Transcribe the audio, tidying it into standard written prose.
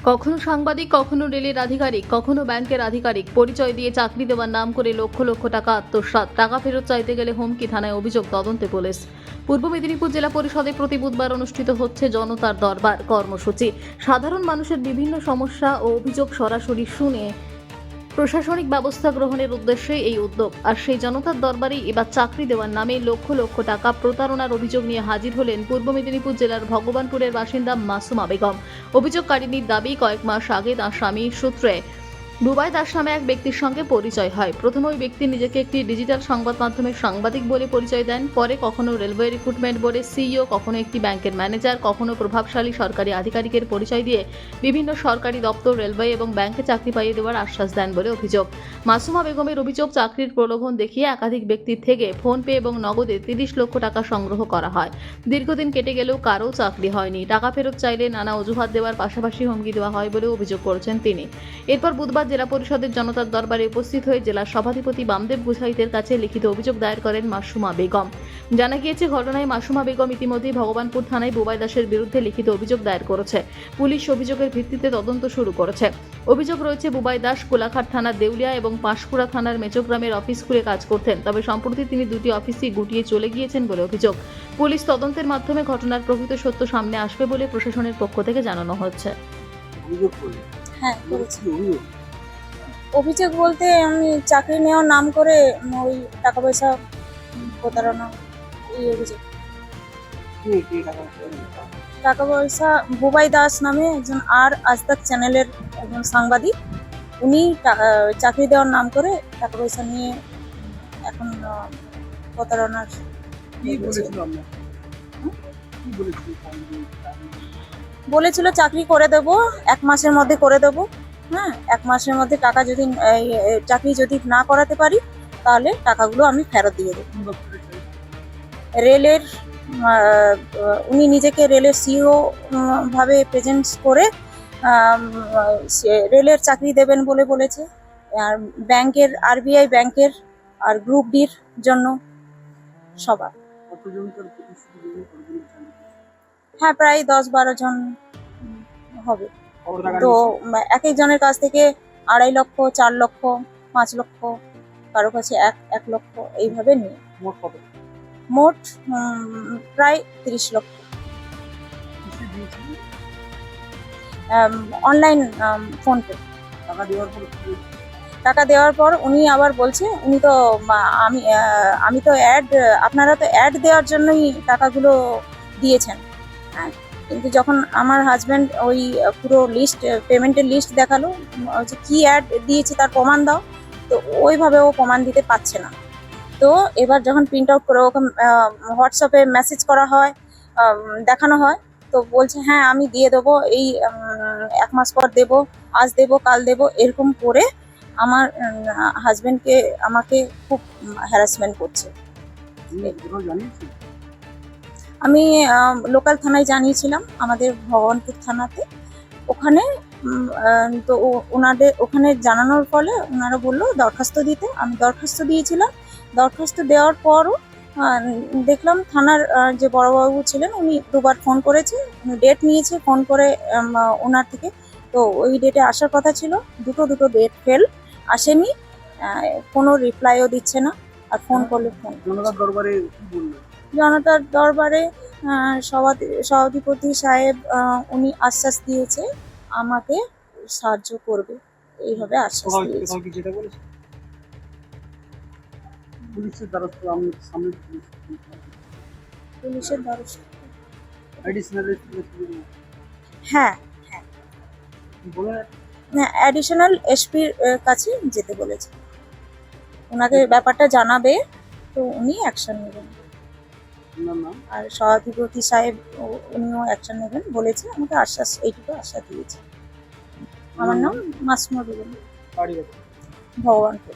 কখনো সাংবাদিক, কখনো রেলের আধিকারিক, কখনো ব্যাংকের আধিকারিক পরিচয় দিয়ে চাকরি দেওয়ার নাম করে লক্ষ লক্ষ টাকা আত্মসাৎ, টাকা ফেরত চাইতে গেলে হুমকি, থানায় অভিযোগ, তদন্তে পুলিশ। পূর্ব মেদিনীপুর জেলা পরিষদে প্রতি বুধবার অনুষ্ঠিত হচ্ছে জনতার দরবার কর্মসূচি। সাধারণ মানুষের বিভিন্ন সমস্যা ও অভিযোগ সরাসরি শুনে প্রশাসনিক ব্যবস্থা গ্রহণের উদ্দেশ্যে এই উদ্যোগ। আর সেই জনতার দরবারে এবার চাকরি দেওয়ার নামে লক্ষ লক্ষ টাকা প্রতারণার অভিযোগ নিয়ে হাজির হলেন পূর্ব মেদিনীপুর জেলার ভগবানপুরের বাসিন্দা মাসুমা বেগম। অভিযোগকারিনীর দাবি, কয়েক মাস আগে তাঁর স্বামীর সূত্রে বুবাই দাস নামে এক ব্যক্তির সঙ্গে পরিচয় হয়। প্রথমে ওই ব্যক্তি নিজেকে একটি ডিজিটাল সংবাদ মাধ্যমের সাংবাদিক বলে পরিচয় দেন। পরে কখনো রেলওয়ে রিক্রুটমেন্ট বোর্ডের সিইও, কখনো একটি ব্যাংকের ম্যানেজার, কখনো প্রভাবশালী সরকারি আধিকারিকের পরিচয় দিয়ে বিভিন্ন সরকারি দপ্তর, রেলওয়ে এবং ব্যাংকে চাকরি পাইয়ে দেওয়ার আশ্বাস দেন বলে অভিযোগ। মাসুমা বেগমের অভিযোগ, চাকরির প্রলোভন দেখিয়ে একাধিক ব্যক্তির থেকে ফোনপে এবং নগদে 30 লক্ষ টাকা সংগ্রহ করা হয়। দীর্ঘদিন কেটে গেলেও কারও চাকরি হয়নি। টাকা ফেরত চাইলে নানা অজুহাত দেওয়ার পাশাপাশি হুমকি দেওয়া হয় বলে অভিযোগ করেছেন তিনি। এরপর বুধবার জেলা পরিষদের জনতার দরবারে উপস্থিত হয়ে জেলা সভাধিপতি বামদেব গুসাইতের কাছে লিখিত অভিযোগ দায়ের করেন মাসুমা বেগম। জানা গিয়েছে, ঘটনায় মাসুমা বেগম ইতিমধ্যেই ভগবানপুর থানায় বুবাই দাসের বিরুদ্ধে লিখিত অভিযোগ দায়ের করেছে। পুলিশ অভিযোগের ভিত্তিতে তদন্ত শুরু করেছে। অভিযোগ রয়েছে, বুবাই দাস কোলাঘাট থানার দেউলিয়া এবং পাঁশকুড়া থানার মেচগ্রামের অফিস খুলে কাজ করতেন। তবে সম্প্রতি তিনি দুটি অফিসই গুটিয়ে চলে গিয়েছেন বলে অভিযোগ। পুলিশ তদন্তের মাধ্যমে ঘটনার প্রকৃত সত্য সামনে আসবে বলে প্রশাসনের পক্ষ থেকে জানানো হচ্ছে। হ্যাঁ, অভিযোগ বলতে আমি চাকরি নেওয়ার নাম করে ওই টাকা পয়সা প্রতারণা, এই অভিযোগ। টাকা পয়সা বুবাই দাস নামে একজন আজ তাক চ্যানেলের একজন সাংবাদিক, উনি চাকরি দেওয়ার নাম করে টাকা পয়সা নিয়ে এখন প্রতারণার বলেছিল চাকরি করে দেব, 1 মাসের মধ্যে করে দেব। হ্যাঁ, 1 মাসের মধ্যে টাকা যদি চাকরি যদি না করাতে পারি তাহলে টাকাগুলো আমি ফেরত দিয়ে দেব। রেলের উনি নিজেকে রেলের সিইও ভাবে প্রেজেন্ট করে রেলের চাকরি দেবেন বলে বলেছে। আর ব্যাংকের, আরবিআই ব্যাংকের আর গ্রুপ ডির জন্য সবার। হ্যাঁ, প্রায় 10-12 জন হবে। তো এক একজনের কাছ থেকে 2.5 লক্ষ, 4 লক্ষ, 5 লক্ষ, কারো কাছে 1 লক্ষ, এইভাবে নিয়ে মোট প্রায় 30 লক্ষ। Online PhonePe. টাকা দেওয়ার পর উনি আবার বলছে, উনি তো আমি তো আপনারা তো অ্যাড দেওয়ার জন্যই টাকাগুলো দিয়েছেন। হ্যাঁ, কিন্তু যখন আমার হাজব্যান্ড ওই পুরো লিস্ট, পেমেন্টের লিস্ট দেখালো, হচ্ছে কি অ্যাড দিয়েছে তার প্রমাণ দাও, তো ওইভাবে ও প্রমাণ দিতে পারছে না। তো এবার যখন প্রিন্ট আউট করে ওকে হোয়াটসঅ্যাপে মেসেজ করা হয়, দেখানো হয়, তো বলছে হ্যাঁ আমি দিয়ে দেবো, এই 1 মাস পর দেবো, আজ দেবো, কাল দেবো, এরকম করে আমার হাজব্যান্ডকে আমাকে খুব হ্যারাসমেন্ট করছে। আমি লোকাল থানায় জানিয়েছিলাম, আমাদের ভগবানপুর থানাতে। ওখানে তো ওখানে জানানোর ফলে ওনারা বললো দরখাস্ত দিতে। আমি দরখাস্ত দিয়েছিলাম। দরখাস্ত দেওয়ার পরও দেখলাম থানার যে বড়বাবু ছিলেন, উনি 2বার ফোন করেছে, উনি ডেট নিয়েছে ফোন করে ওনার থেকে। তো ওই ডেটে আসার কথা ছিল, দুটো ডেট ফেল, আসেনি, কোনো রিপ্লাইও দিচ্ছে না। আর ফোন করলে ফোন। জনতার দরবারে সভাধিপতি সাহেব উনি আশ্বাস দিয়েছে আমাকে সাহায্য করবে, এইভাবে আশ্বাস দিয়েছে। পুলিশের দ্বারস্থ হ্যাঁ, অ্যাডিশনাল এসপির কাছে যেতে বলেছে, ওনাকে ব্যাপারটা জানাবে, তো উনি অ্যাকশন নেবেন। আর সভাধিপতি সাহেব উনিও অ্যাকশন নেবেন বলেছে, আমাকে এইটুকু আশ্বাস দিয়েছে। আমার নাম মাসুমা বেগম, ভগবানপুর।